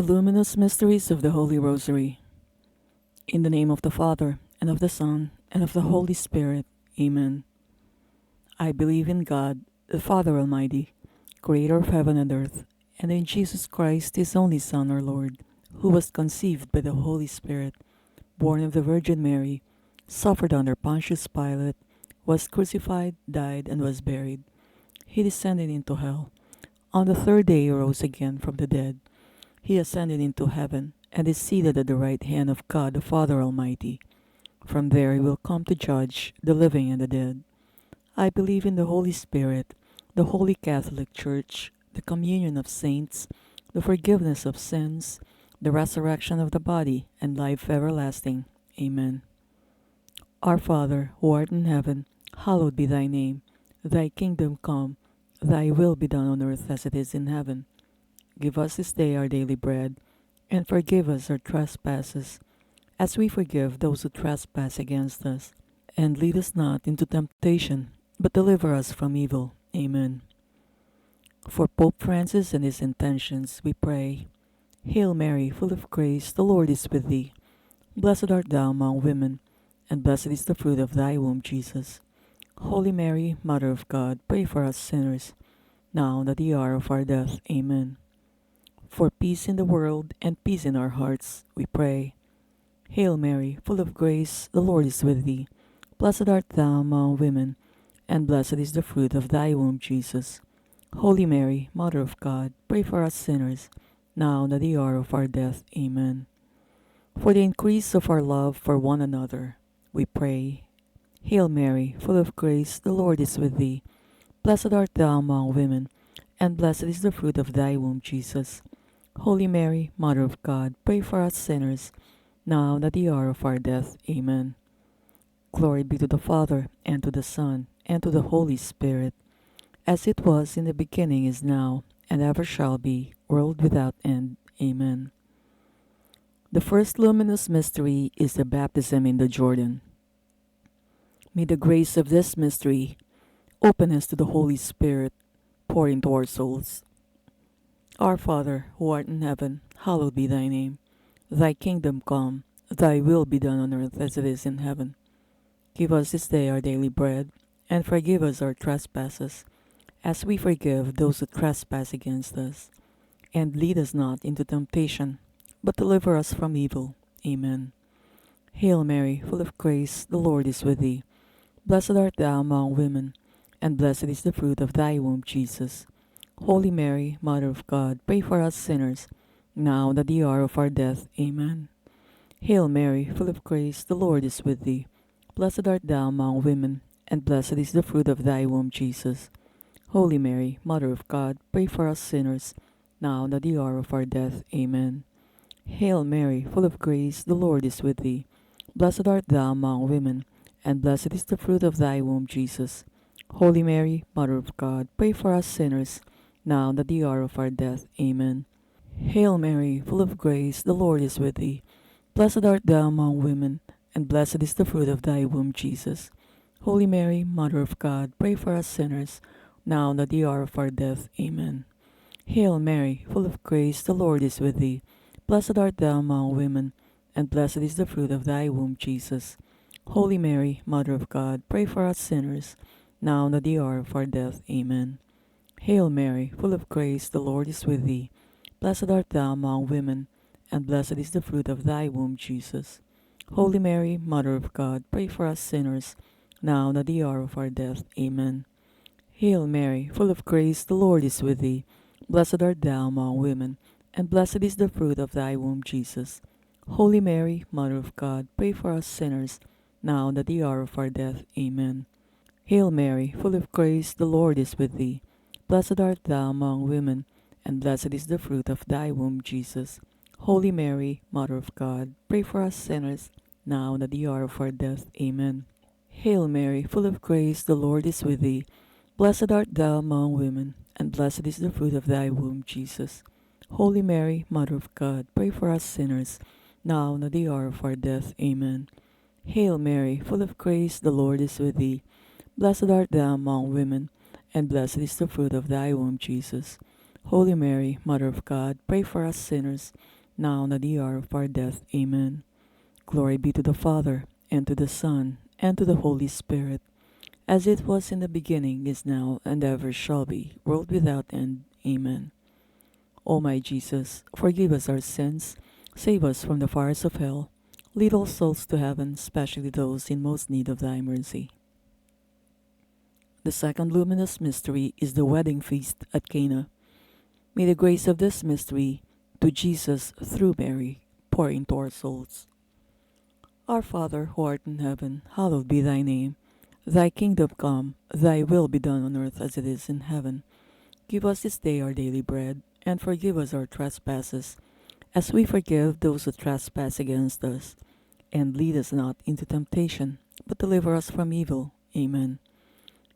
The Luminous Mysteries of the Holy Rosary. In the name of the Father, and of the Son, and of the Holy Spirit. Amen. I believe in God, the Father Almighty, creator of heaven and earth, and in Jesus Christ, his only Son, our Lord, who was conceived by the Holy Spirit, born of the Virgin Mary, suffered under Pontius Pilate, was crucified, died, and was buried. He descended into hell. On the third day he rose again from the dead. He ascended into heaven, and is seated at the right hand of God the Father Almighty. From there he will come to judge the living and the dead. I believe in the Holy Spirit, the Holy Catholic Church, the communion of saints, the forgiveness of sins, the resurrection of the body, and life everlasting. Amen. Our Father, who art in heaven, hallowed be thy name. Thy kingdom come, thy will be done on earth as it is in heaven. Give us this day our daily bread, and forgive us our trespasses, as we forgive those who trespass against us. And lead us not into temptation, but deliver us from evil. Amen. For Pope Francis and his intentions, we pray. Hail Mary, full of grace, the Lord is with thee. Blessed art thou among women, and blessed is the fruit of thy womb, Jesus. Holy Mary, Mother of God, pray for us sinners, now and at the hour of our death. Amen. For peace in the world and peace in our hearts, we pray. Hail Mary, full of grace, the Lord is with thee. Blessed art thou among women, and blessed is the fruit of thy womb, Jesus. Holy Mary, Mother of God, pray for us sinners, now and at the hour of our death. Amen. For the increase of our love for one another, we pray. Hail Mary, full of grace, the Lord is with thee. Blessed art thou among women, and blessed is the fruit of thy womb, Jesus. Holy Mary, Mother of God, pray for us sinners, now and at the hour of our death. Amen. Glory be to the Father, and to the Son, and to the Holy Spirit, as it was in the beginning, is now, and ever shall be, world without end. Amen. The first luminous mystery is the baptism in the Jordan. May the grace of this mystery open us to the Holy Spirit, pour into our souls. Our Father, who art in heaven, hallowed be thy name. Thy kingdom come, thy will be done on earth as it is in heaven. Give us this day our daily bread, and forgive us our trespasses, as we forgive those who trespass against us. And lead us not into temptation, but deliver us from evil. Amen. Hail Mary, full of grace, the Lord is with thee. Blessed art thou among women, and blessed is the fruit of thy womb, Jesus. Holy Mary, Mother of God, pray for us sinners, now and at the hour of our death. Amen. Hail Mary, full of grace, the Lord is with thee. Blessed art thou among women, and blessed is the fruit of thy womb, Jesus. Holy Mary, Mother of God, pray for us sinners, now and at the hour of our death. Amen. Hail Mary, full of grace, the Lord is with thee. Blessed art thou among women, and blessed is the fruit of thy womb, Jesus. Holy Mary, Mother of God, pray for us sinners, now and at the hour of our death. Amen. Hail Mary, full of grace, the Lord is with thee. Blessed art thou among women, and blessed is the fruit of thy womb, Jesus. Holy Mary, Mother of God, pray for us sinners, now and at the hour of our death. Amen. Hail Mary, full of grace, the Lord is with thee. Blessed art thou among women, and blessed is the fruit of thy womb, Jesus. Holy Mary, Mother of God, pray for us sinners, now and at the hour of our death. Amen. Hail Mary, full of grace, the Lord is with thee. Blessed art thou among women, and blessed is the fruit of thy womb, Jesus. Holy Mary, Mother of God, pray for us sinners, now and at the hour of our death. Amen. Hail Mary, full of grace, the Lord is with thee. Blessed art thou among women, and blessed is the fruit of thy womb, Jesus. Holy Mary, Mother of God, pray for us sinners, now and at the hour of our death. Amen. Hail Mary, full of grace, the Lord is with thee. Blessed art thou among women, and blessed is the fruit of thy womb, Jesus. Holy Mary, Mother of God, pray for us sinners, now and at the hour of our death. Amen. Hail Mary, full of grace, the Lord is with thee. Blessed art thou among women, and blessed is the fruit of thy womb, Jesus. Holy Mary, Mother of God, pray for us sinners, now and at the hour of our death. Amen. Hail Mary, full of grace, the Lord is with thee. Blessed art thou among women, and blessed is the fruit of thy womb, Jesus. Holy Mary, Mother of God, pray for us sinners, now and at the hour of our death. Amen. Glory be to the Father, and to the Son, and to the Holy Spirit, as it was in the beginning, is now, and ever shall be, world without end. Amen. O my Jesus, forgive us our sins, save us from the fires of hell, lead all souls to heaven, especially those in most need of thy mercy. The second luminous mystery is the wedding feast at Cana. May the grace of this mystery, to Jesus through Mary, pour into our souls. Our Father, who art in heaven, hallowed be thy name. Thy kingdom come, thy will be done on earth as it is in heaven. Give us this day our daily bread, and forgive us our trespasses, as we forgive those who trespass against us. And lead us not into temptation, but deliver us from evil. Amen.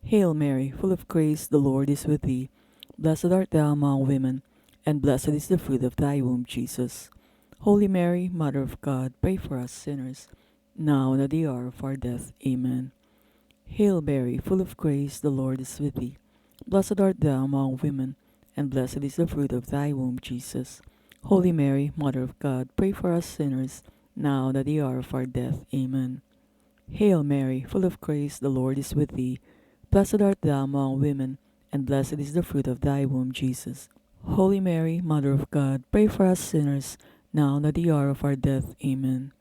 Hail Mary, full of grace, the Lord is with thee. Blessed art thou among women, and blessed is the fruit of thy womb, Jesus. Holy Mary, Mother of God, pray for us sinners, now and at the hour of our death. Amen. Hail Mary, full of grace, the Lord is with thee. Blessed art thou among women, and blessed is the fruit of thy womb, Jesus. Holy Mary, Mother of God, pray for us sinners, now and at the hour of our death. Amen. Hail Mary, full of grace, the Lord is with thee. Blessed art thou among women, and blessed is the fruit of thy womb, Jesus. Holy Mary, Mother of God, pray for us sinners, now and at the hour of our death. Amen.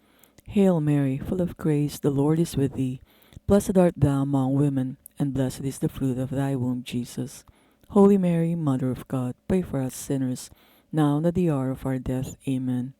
Hail Mary, full of grace, the Lord is with thee. Blessed art thou among women, and blessed is the fruit of thy womb, Jesus. Holy Mary, Mother of God, pray for us sinners, now and at the hour of our death. Amen.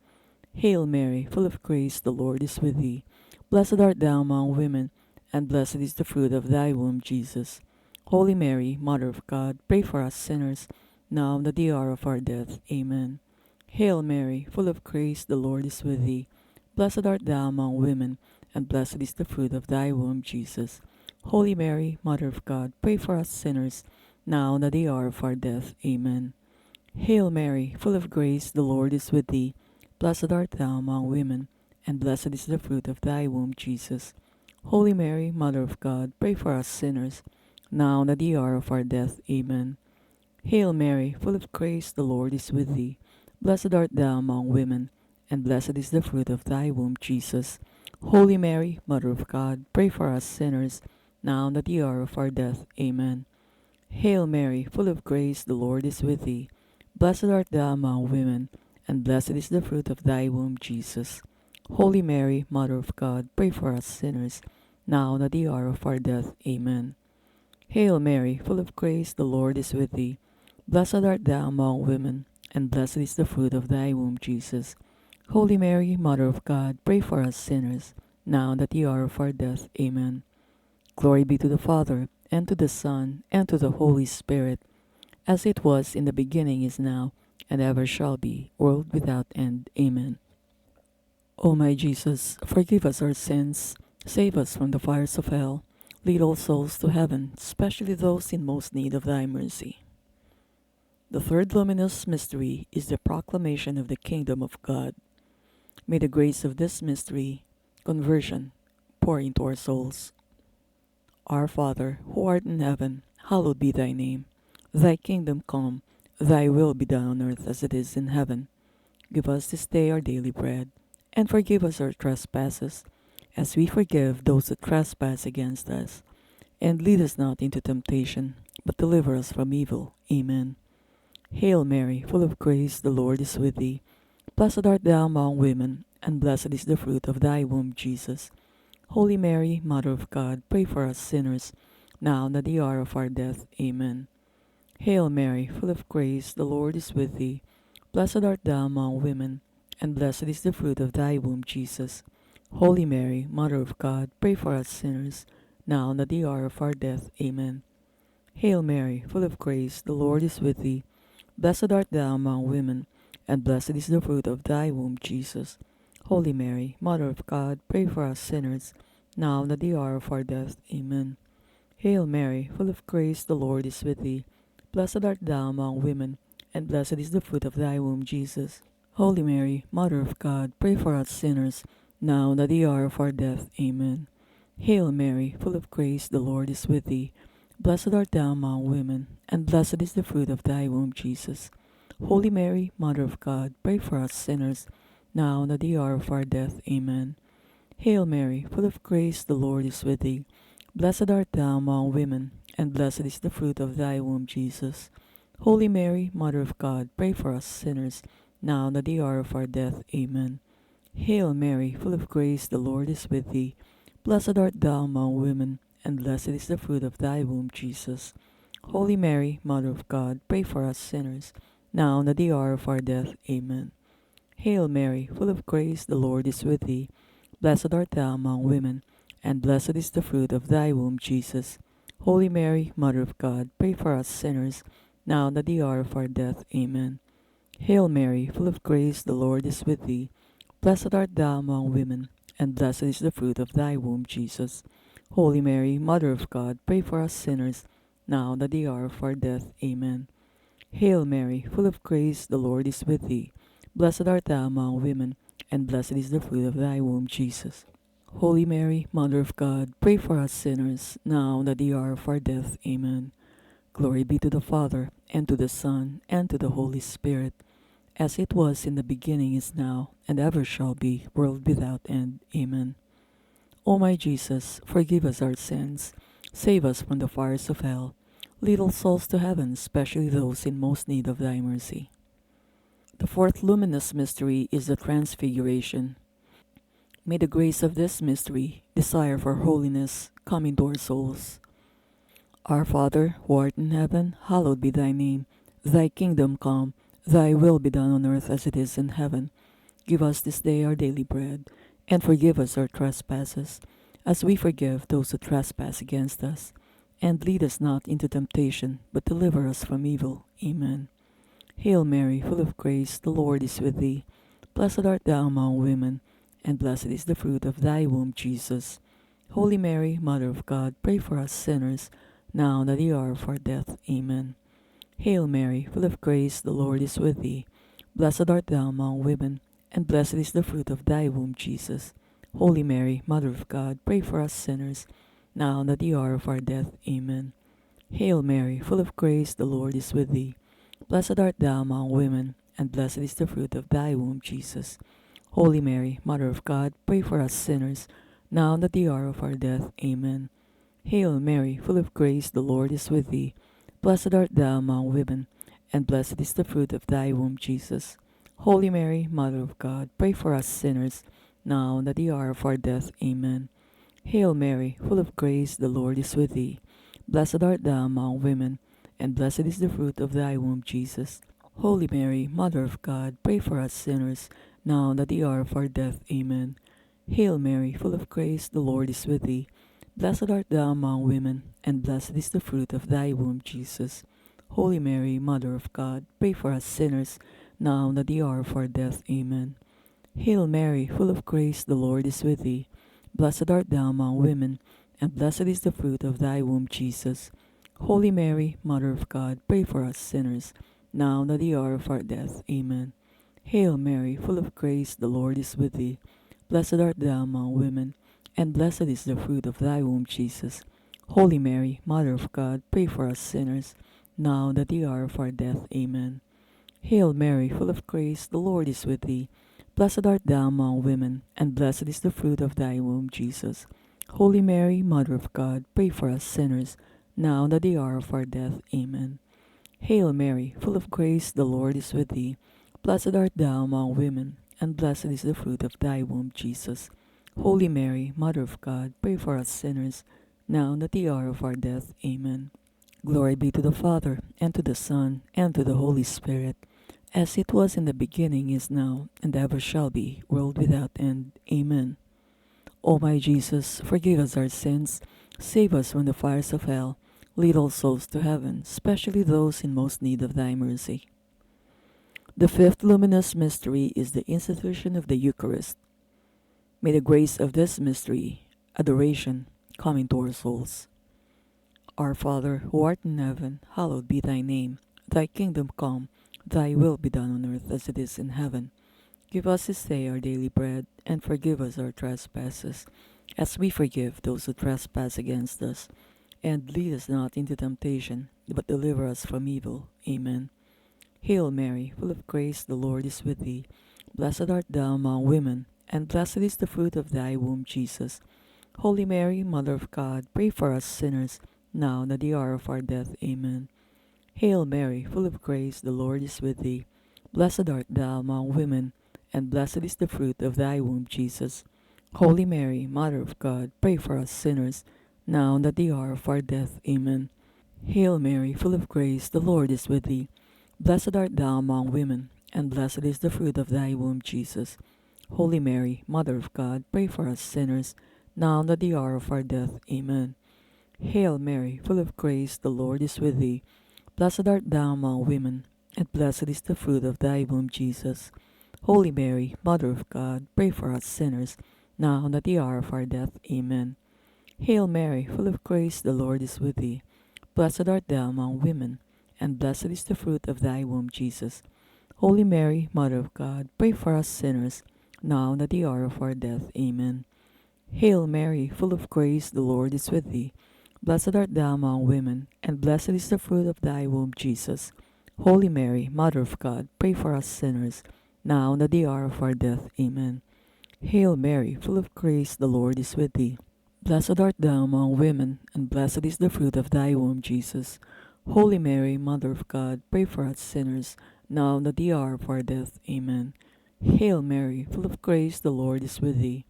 Hail Mary, full of grace, the Lord is with thee. Blessed art thou among women, and blessed is the fruit of thy womb, Jesus. Holy Mary, Mother of God, pray for us sinners, now and at the hour of our death. Amen. Hail Mary, full of grace, the Lord is with thee. Blessed art thou among women, and blessed is the fruit of thy womb, Jesus. Holy Mary, Mother of God, pray for us sinners, now and at the hour of our death. Amen. Hail Mary, full of grace, the Lord is with thee. Blessed art thou among women, and blessed is the fruit of thy womb, Jesus. Holy Mary, Mother of God, pray for us sinners, now and at the hour of our death. Amen. Hail Mary, full of grace, the Lord is with thee. Blessed art thou among women, and blessed is the fruit of thy womb, Jesus. Holy Mary, Mother of God, pray for us sinners, now and at the hour of our death. Amen. Hail Mary, full of grace, the Lord is with thee. Blessed art thou among women, and blessed is the fruit of thy womb, Jesus. Holy Mary, Mother of God, pray for us sinners, now and at the hour of our death. Amen. Hail Mary, full of grace, the Lord is with thee. Blessed art thou among women, and blessed is the fruit of thy womb, Jesus. Holy Mary, Mother of God, pray for us sinners, now and at the hour of our death. Amen. Glory be to the Father, and to the Son, and to the Holy Spirit, as it was in the beginning, is now, and ever shall be, world without end. Amen. O my Jesus, forgive us our sins, save us from the fires of hell, lead all souls to heaven, especially those in most need of thy mercy. The third luminous mystery is the proclamation of the kingdom of God. May the grace of this mystery, conversion, pour into our souls. Our Father, who art in heaven, hallowed be thy name. Thy kingdom come, thy will be done on earth as it is in heaven. Give us this day our daily bread, and forgive us our trespasses, as we forgive those that trespass against us. And lead us not into temptation, but deliver us from evil. Amen. Hail Mary, full of grace, the Lord is with thee. Blessed art thou among women, and blessed is the fruit of thy womb, Jesus. Holy Mary, Mother of God, pray for us sinners, now and at the hour of our death. Amen. Hail Mary, full of grace, the Lord is with thee. Blessed art thou among women, and blessed is the fruit of thy womb, Jesus. Holy Mary, Mother of God, pray for us sinners, now and at the hour of our death. Amen. Hail Mary, full of grace, the Lord is with thee. Blessed art thou among women, and blessed is the fruit of thy womb, Jesus. Holy Mary, Mother of God, pray for us sinners, now and at the hour of our death. Amen. Hail Mary, full of grace, the Lord is with thee. Blessed art thou among women, and blessed is the fruit of thy womb, Jesus. Holy Mary, Mother of God, pray for us sinners, now and at the hour of our death. Amen. Hail Mary, full of grace, the Lord is with thee. Blessed art thou among women, and blessed is the fruit of thy womb, Jesus. Holy Mary, Mother of God, pray for us sinners, now and at the hour of our death. Amen. Hail Mary, full of grace, the Lord is with thee. Blessed art thou among women, and blessed is the fruit of thy womb, Jesus. Holy Mary, Mother of God, pray for us sinners, now and at the hour of our death. Amen. Hail Mary, full of grace, the Lord is with thee. Blessed art thou among women, and blessed is the fruit of thy womb, Jesus. Holy Mary, Mother of God, pray for us sinners, now and at the hour of our death. Amen. Hail Mary, full of grace, the Lord is with thee. Blessed art thou among women, and blessed is the fruit of thy womb, Jesus. Holy Mary, Mother of God, pray for us sinners, now and at the hour of our death. Amen. Hail Mary, full of grace, the Lord is with thee. Blessed art thou among women, and blessed is the fruit of thy womb, Jesus. Holy Mary, Mother of God, pray for us sinners, now and at the hour of our death. Amen. Hail Mary, full of grace, the Lord is with thee. Blessed art thou among women, and blessed is the fruit of thy womb, Jesus. Holy Mary, Mother of God, pray for us sinners, now and at the hour of our death. Amen. Glory be to the Father, and to the Son, and to the Holy Spirit, as it was in the beginning, is now, and ever shall be, world without end. Amen. O my Jesus, forgive us our sins, save us from the fires of hell, lead all souls to heaven, especially those in most need of thy mercy. The fourth luminous mystery is the Transfiguration. May the grace of this mystery, desire for holiness, come into our souls. Our Father, who art in heaven, hallowed be thy name. Thy kingdom come, thy will be done on earth as it is in heaven. Give us this day our daily bread, and forgive us our trespasses, as we forgive those who trespass against us. And lead us not into temptation, but deliver us from evil. Amen. Hail Mary, full of grace, the Lord is with thee. Blessed art thou among women, and blessed is the fruit of thy womb, Jesus. Holy Mary, Mother of God, pray for us sinners, now and at the hour of our death. Amen. Hail Mary, full of grace, the Lord is with thee. Blessed art thou among women, and blessed is the fruit of thy womb, Jesus. Holy Mary, Mother of God, pray for us sinners, now and at the hour of our death. Amen. Hail Mary, full of grace, the Lord is with thee. Blessed art thou among women, and blessed is the fruit of thy womb, Jesus. Holy Mary, Mother of God, pray for us sinners, now and at the hour of our death. Amen. Hail Mary, full of grace, the Lord is with thee. Blessed art thou among women, and blessed is the fruit of thy womb, Jesus. Holy Mary, Mother of God, pray for us sinners, now and at the hour of our death. Amen. Hail Mary, full of grace, the Lord is with thee. Blessed art thou among women, and blessed is the fruit of thy womb, Jesus. Holy Mary, Mother of God, pray for us sinners, now and at the hour of our death. Amen. Hail Mary, full of grace, the Lord is with thee. Blessed art thou among women, and blessed is the fruit of thy womb, Jesus. Holy Mary, Mother of God, pray for us sinners, now and at the hour of our death. Amen. Hail Mary, full of grace, the Lord is with thee. Blessed art thou among women, and blessed is the fruit of thy womb, Jesus. Holy Mary, Mother of God, pray for us sinners, now and at the hour of our death. Amen. Hail Mary, full of grace, the Lord is with thee. Blessed art thou among women, and blessed is the fruit of thy womb, Jesus. Holy Mary, Mother of God, pray for us sinners, now and at the hour of our death. Amen. Hail Mary, full of grace, the Lord is with thee. Blessed art thou among women, and blessed is the fruit of thy womb, Jesus. Holy Mary, Mother of God, pray for us sinners, now and at the hour of our death. Amen. Hail Mary, full of grace, the Lord is with thee. Blessed art thou among women, and blessed is the fruit of thy womb, Jesus. Holy Mary, Mother of God, pray for us sinners, now and at the hour of our death. Amen. Glory be to the Father, and to the Son, and to the Holy Spirit, as it was in the beginning, is now, and ever shall be, world without end. Amen. O my Jesus, forgive us our sins, save us from the fires of hell, lead all souls to heaven, especially those in most need of thy mercy. The fifth luminous mystery is the institution of the Eucharist. May the grace of this mystery, adoration, come into our souls. Our Father, who art in heaven, hallowed be thy name. Thy kingdom come, thy will be done on earth as it is in heaven. Give us this day our daily bread, and forgive us our trespasses, as we forgive those who trespass against us. and lead us not into temptation, but deliver us from evil. Amen. Hail Mary, full of grace, the Lord is with thee. Blessed art thou among women, and blessed is the fruit of thy womb, Jesus. Holy Mary, Mother of God, pray for us sinners, now and at the hour of our death. Amen. Hail Mary, full of grace, the Lord is with thee. Blessed art thou among women, and blessed is the fruit of thy womb, Jesus. Holy Mary, Mother of God, pray for us sinners, now and at the hour of our death. Amen. Hail Mary, full of grace, the Lord is with thee. Blessed art thou among women, and blessed is the fruit of thy womb, Jesus. Holy Mary, Mother of God, pray for us sinners, now and at the hour of our death. Amen. Hail Mary, full of grace, the Lord is with thee. Blessed art thou among women, and blessed is the fruit of thy womb, Jesus. Holy Mary, Mother of God, pray for us sinners, now and at the hour of our death. Amen. Hail Mary, full of grace, the Lord is with thee. Blessed art thou among women, and blessed is the fruit of thy womb, Jesus. Holy Mary, Mother of God, pray for us sinners, now and at the hour of our death. Amen. Hail Mary, full of grace, the Lord is with thee. Blessed art thou among women, and blessed is the fruit of thy womb, Jesus. Holy Mary, Mother of God, pray for us sinners, now and at the hour of our death. Amen. Hail Mary, full of grace, the Lord is with thee. Blessed art thou among women, and blessed is the fruit of thy womb, Jesus. Holy Mary, Mother of God, pray for us sinners, now and at the hour of our death. Amen. Hail Mary, full of grace, the Lord is with thee.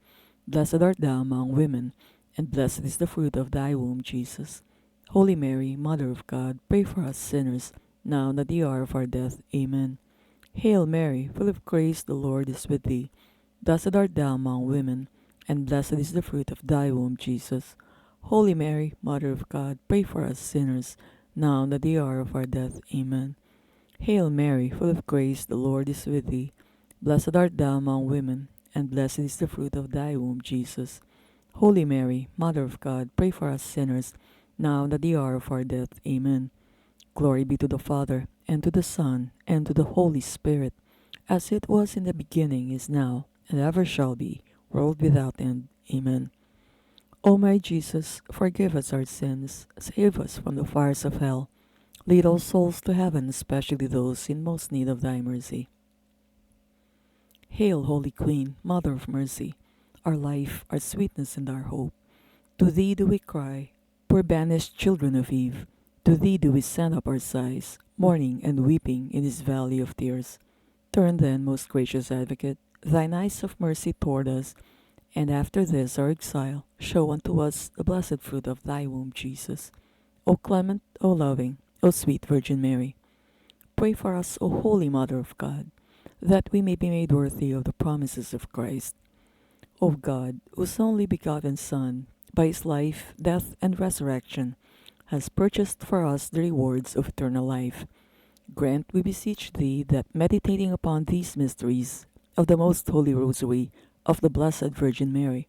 Blessed art thou among women, and blessed is the fruit of thy womb, Jesus. Holy Mary, Mother of God, pray for us sinners, now and at the hour of our death. Amen. Hail Mary, full of grace, the Lord is with thee. Blessed art thou among women, and blessed is the fruit of thy womb, Jesus. Holy Mary, Mother of God, pray for us sinners, now and at the hour of our death. Amen. Hail Mary, full of grace, the Lord is with thee. Blessed art thou among women, and blessed is the fruit of thy womb, Jesus. Holy Mary, Mother of God, pray for us sinners, now and at the hour of our death. Amen. Glory be to the Father, and to the Son, and to the Holy Spirit, as it was in the beginning, is now, and ever shall be, world without end. Amen. O my Jesus, forgive us our sins, save us from the fires of hell, lead all souls to heaven, especially those in most need of thy mercy. Hail, Holy Queen, Mother of Mercy, our life, our sweetness, and our hope. To thee do we cry, poor banished children of Eve. To thee do we send up our sighs, mourning and weeping in this valley of tears. Turn then, most gracious Advocate, thine eyes of mercy toward us, and after this our exile, show unto us the blessed fruit of thy womb, Jesus. O clement, O loving, O sweet Virgin Mary, pray for us, O Holy Mother of God, that we may be made worthy of the promises of Christ. O God, whose only begotten Son, by his life, death, and resurrection, has purchased for us the rewards of eternal life, grant, we beseech thee, that meditating upon these mysteries of the most holy Rosary of the Blessed Virgin Mary,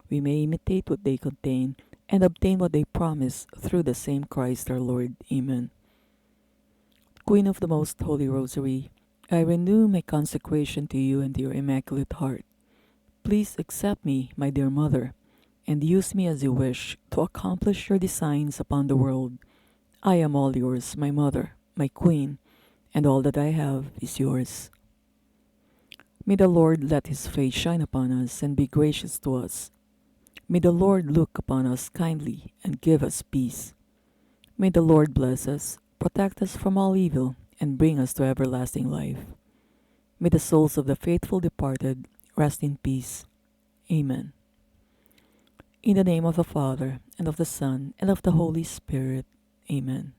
we may imitate what they contain and obtain what they promise through the same Christ our Lord. Amen. Queen of the Most Holy Rosary, I renew my consecration to you and to your Immaculate Heart. Please accept me, my dear Mother, and use me as you wish to accomplish your designs upon the world. I am all yours, my Mother, my Queen, and all that I have is yours. May the Lord let his face shine upon us and be gracious to us. May the Lord look upon us kindly and give us peace. May the Lord bless us, protect us from all evil, and bring us to everlasting life. May the souls of the faithful departed rest in peace. Amen. In the name of the Father, and of the Son, and of the Holy Spirit. Amen.